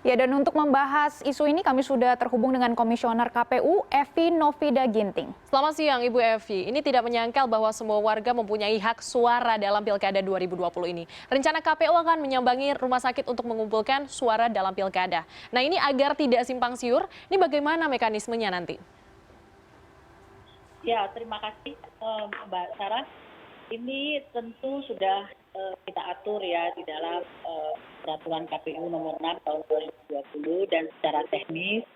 Ya, dan untuk membahas isu ini kami sudah terhubung dengan Komisioner KPU, Evi Novida Ginting. Selamat siang Ibu Evi. Ini tidak menyangkal bahwa semua warga mempunyai hak suara dalam Pilkada 2020 ini. Rencana KPU akan menyambangi rumah sakit untuk mengumpulkan suara dalam Pilkada. Nah, ini agar tidak simpang siur, ini bagaimana mekanismenya nanti? Ya, terima kasih Mbak Sarah. Ini tentu sudah kita atur ya di dalam peraturan KPU nomor 6 tahun 2020 dan secara teknis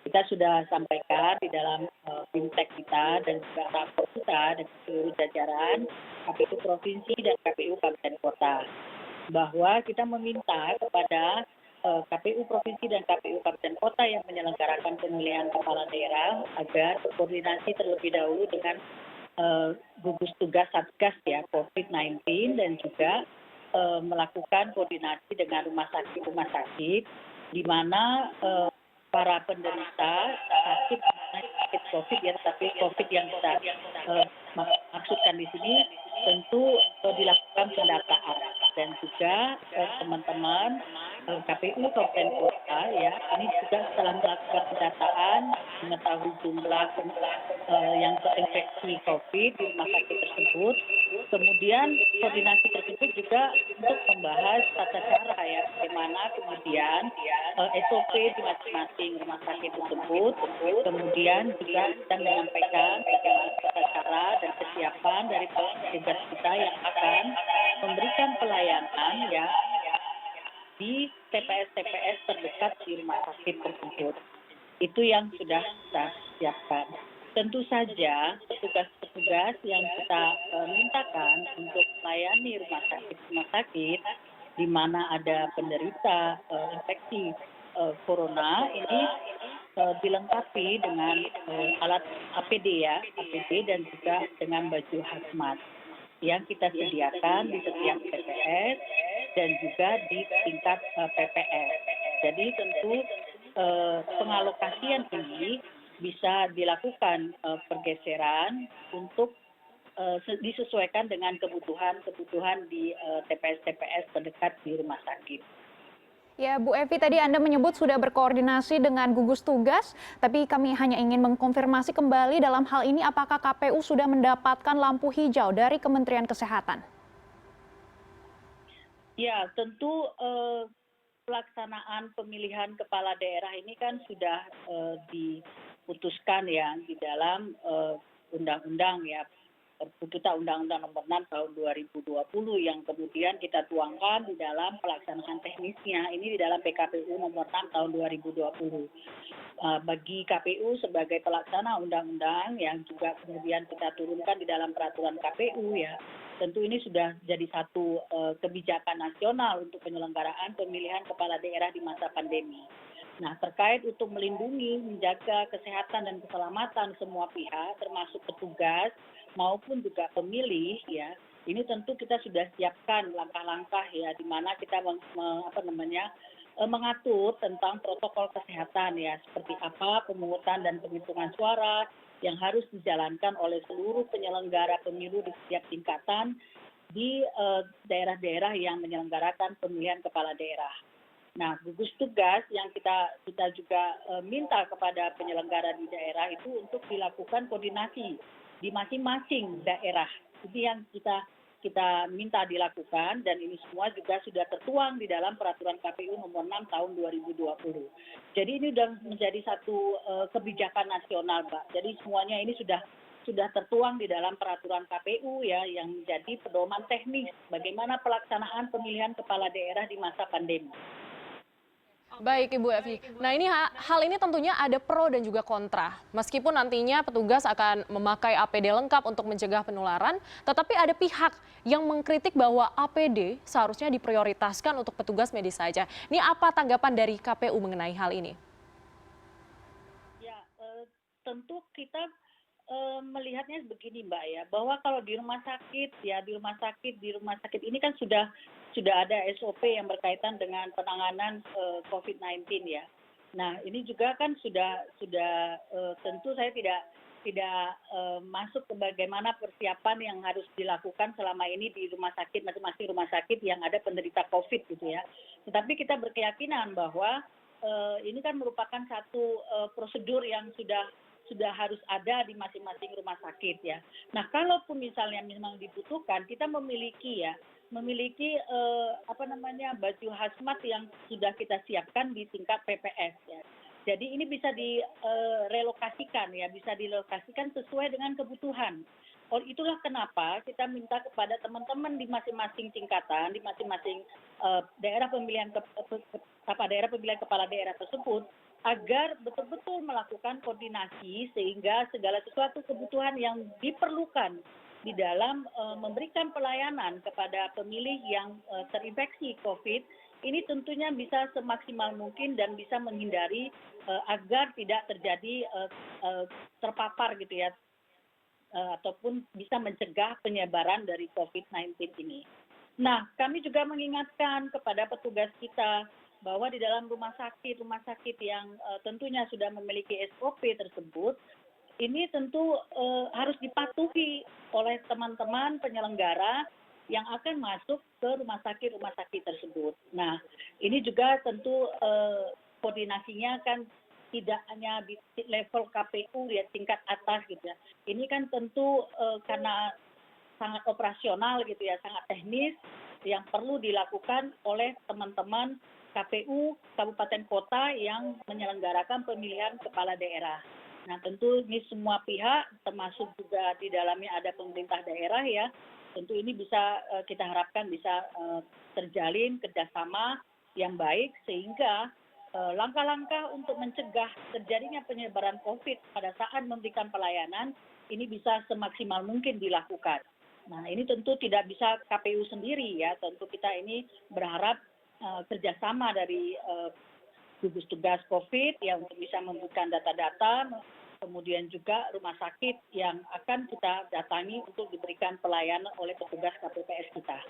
kita sudah sampaikan di dalam fintech kita dan juga rapor kita dan seluruh jajaran KPU Provinsi dan KPU Kabupaten Kota bahwa kita meminta kepada KPU Provinsi dan KPU Kabupaten Kota yang menyelenggarakan pemilihan kepala daerah agar berkoordinasi terlebih dahulu dengan gugus tugas Satgas ya COVID-19 dan juga melakukan koordinasi dengan rumah sakit di mana para penderita sakit COVID ya, tapi COVID yang kita maksudkan di sini tentu dilakukan pendataan dan juga teman-teman KPU Kabupaten Kota ya ini juga setelah melakukan pendataan mengetahui jumlah yang terinfeksi COVID di rumah sakit tersebut, kemudian koordinasi tersebut juga untuk membahas tata cara ya bagaimana kemudian SOP di masing-masing rumah sakit tersebut, kemudian juga kita menyampaikan bagaimana tata cara dan kesiapan dari petugas kita yang akan memberikan pelayanan ya di TPS-TPS terdekat di rumah sakit tersebut. Itu yang sudah kita siapkan. Tentu saja petugas-petugas yang kita mintakan untuk melayani rumah sakit di mana ada penderita infeksi corona ini dilengkapi dengan alat APD ya, APD dan juga dengan baju hazmat yang kita sediakan di setiap TPS dan juga di tingkat PPS. Jadi tentu pengalokasian ini bisa dilakukan pergeseran untuk disesuaikan dengan kebutuhan di TPS-TPS terdekat di rumah sakit. Ya, Bu Evi, tadi Anda menyebut sudah berkoordinasi dengan gugus tugas, tapi kami hanya ingin mengkonfirmasi kembali dalam hal ini apakah KPU sudah mendapatkan lampu hijau dari Kementerian Kesehatan? Ya, tentu pelaksanaan pemilihan kepala daerah ini kan sudah diputuskan ya di dalam undang-undang ya kita Undang-Undang Nomor 6 Tahun 2020 yang kemudian kita tuangkan di dalam pelaksanaan teknisnya ini di dalam PKPU Nomor 6 Tahun 2020. Bagi KPU sebagai pelaksana undang-undang yang juga kemudian kita turunkan di dalam peraturan KPU ya, tentu ini sudah jadi satu kebijakan nasional untuk penyelenggaraan pemilihan kepala daerah di masa pandemi. Nah, terkait untuk melindungi, menjaga kesehatan dan keselamatan semua pihak, termasuk petugas maupun juga pemilih, ya, ini tentu kita sudah siapkan langkah-langkah ya, di mana kita mengatur tentang protokol kesehatan ya, seperti apa pemungutan dan penghitungan suara yang harus dijalankan oleh seluruh penyelenggara pemilu di setiap tingkatan di daerah-daerah yang menyelenggarakan pemilihan kepala daerah. Nah, gugus tugas yang kita juga minta kepada penyelenggara di daerah itu untuk dilakukan koordinasi di masing-masing daerah. Itu yang kita minta dilakukan dan ini semua juga sudah tertuang di dalam peraturan KPU nomor 6 tahun 2020. Jadi ini sudah menjadi satu kebijakan nasional, Pak. Jadi semuanya ini sudah tertuang di dalam peraturan KPU ya yang menjadi pedoman teknis bagaimana pelaksanaan pemilihan kepala daerah di masa pandemi. Baik Ibu Evi, nah ini hal ini tentunya ada pro dan juga kontra. Meskipun nantinya petugas akan memakai APD lengkap untuk mencegah penularan, tetapi ada pihak yang mengkritik bahwa APD seharusnya diprioritaskan untuk petugas medis saja. Ini apa tanggapan dari KPU mengenai hal ini? Ya, tentu kita melihatnya begini Mbak ya, bahwa kalau di rumah sakit ini kan sudah ada SOP yang berkaitan dengan penanganan COVID-19 ya. Nah ini juga kan sudah tentu saya tidak masuk ke bagaimana persiapan yang harus dilakukan selama ini di rumah sakit masing-masing rumah sakit yang ada penderita COVID gitu ya. Tetapi kita berkeyakinan bahwa ini kan merupakan satu prosedur yang sudah harus ada di masing-masing rumah sakit ya. Nah, kalaupun misalnya memang dibutuhkan, kita memiliki baju hazmat yang sudah kita siapkan di tingkat PPS ya. Jadi ini bisa direlokasikan ya, bisa dilokasikan sesuai dengan kebutuhan. Itulah kenapa kita minta kepada teman-teman di masing-masing tingkatan, di masing-masing daerah pemilihan kepala daerah tersebut, agar betul-betul melakukan koordinasi sehingga segala sesuatu kebutuhan yang diperlukan di dalam memberikan pelayanan kepada pemilih yang terinfeksi COVID, ini tentunya bisa semaksimal mungkin dan bisa menghindari agar tidak terjadi terpapar gitu ya, ataupun bisa mencegah penyebaran dari COVID-19 ini. Nah, kami juga mengingatkan kepada petugas kita bahwa di dalam rumah sakit yang tentunya sudah memiliki SOP tersebut, ini tentu harus dipatuhi oleh teman-teman penyelenggara yang akan masuk ke rumah sakit tersebut. Nah, ini juga tentu koordinasinya kan tidak hanya di level KPU ya, tingkat atas gitu ya. Ini kan tentu karena sangat operasional gitu ya, sangat teknis yang perlu dilakukan oleh teman-teman KPU kabupaten kota yang menyelenggarakan pemilihan kepala daerah. Nah, tentu ini semua pihak termasuk juga di dalamnya ada pemerintah daerah ya. Tentu ini bisa kita harapkan bisa terjalin kerjasama yang baik sehingga langkah-langkah untuk mencegah terjadinya penyebaran COVID pada saat memberikan pelayanan ini bisa semaksimal mungkin dilakukan. Nah, ini tentu tidak bisa KPU sendiri ya. Tentu kita ini berharap kerjasama dari gugus tugas COVID ya untuk bisa memberikan data-data, kemudian juga rumah sakit yang akan kita datangi untuk diberikan pelayanan oleh petugas KPPS kita.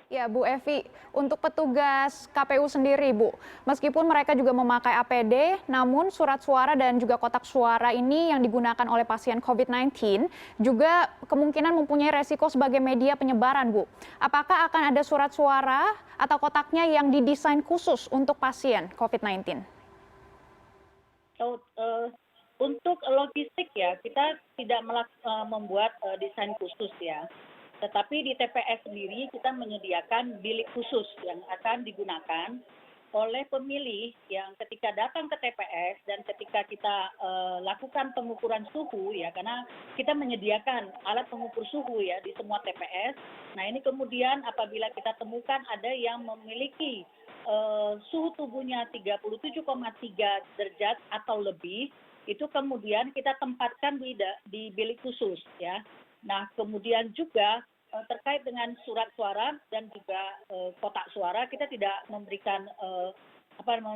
Ya, Bu Evi, untuk petugas KPU sendiri, Bu, meskipun mereka juga memakai APD, namun surat suara dan juga kotak suara ini yang digunakan oleh pasien COVID-19 juga kemungkinan mempunyai resiko sebagai media penyebaran, Bu. Apakah akan ada surat suara atau kotaknya yang didesain khusus untuk pasien COVID-19? Untuk logistik ya, kita tidak membuat desain khusus ya. Tetapi di TPS sendiri kita menyediakan bilik khusus yang akan digunakan oleh pemilih yang ketika datang ke TPS dan ketika kita lakukan pengukuran suhu ya, karena kita menyediakan alat pengukur suhu ya di semua TPS. Nah, ini kemudian apabila kita temukan ada yang memiliki suhu tubuhnya 37,3 derajat atau lebih, itu kemudian kita tempatkan di bilik khusus ya. Nah, kemudian juga terkait dengan surat suara dan juga kotak suara, kita tidak memberikan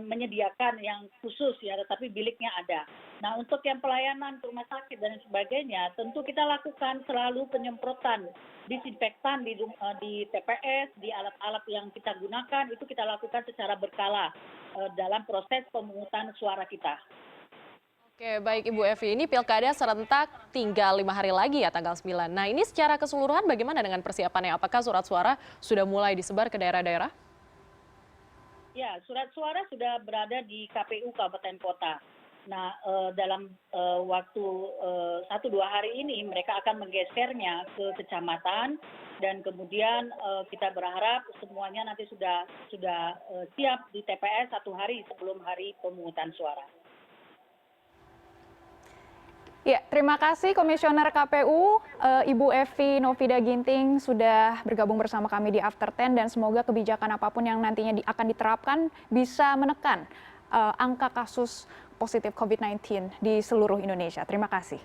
menyediakan yang khusus ya, tetapi biliknya ada. Nah, untuk yang pelayanan ke rumah sakit dan sebagainya, tentu kita lakukan selalu penyemprotan disinfektan di TPS, di alat-alat yang kita gunakan, itu kita lakukan secara berkala dalam proses pemungutan suara kita. Oke, baik Ibu Evi, ini pilkada serentak tinggal 5 hari lagi ya, tanggal 9. Nah, ini secara keseluruhan bagaimana dengan persiapannya? Apakah surat suara sudah mulai disebar ke daerah-daerah? Ya, surat suara sudah berada di KPU Kabupaten Kota. Nah, dalam waktu 1-2 hari ini mereka akan menggesernya ke kecamatan dan kemudian kita berharap semuanya nanti sudah siap di TPS 1 hari sebelum hari pemungutan suara. Ya, terima kasih Komisioner KPU Ibu Evi Novida Ginting sudah bergabung bersama kami di After 10 dan semoga kebijakan apapun yang nantinya akan diterapkan bisa menekan angka kasus positif COVID-19 di seluruh Indonesia. Terima kasih.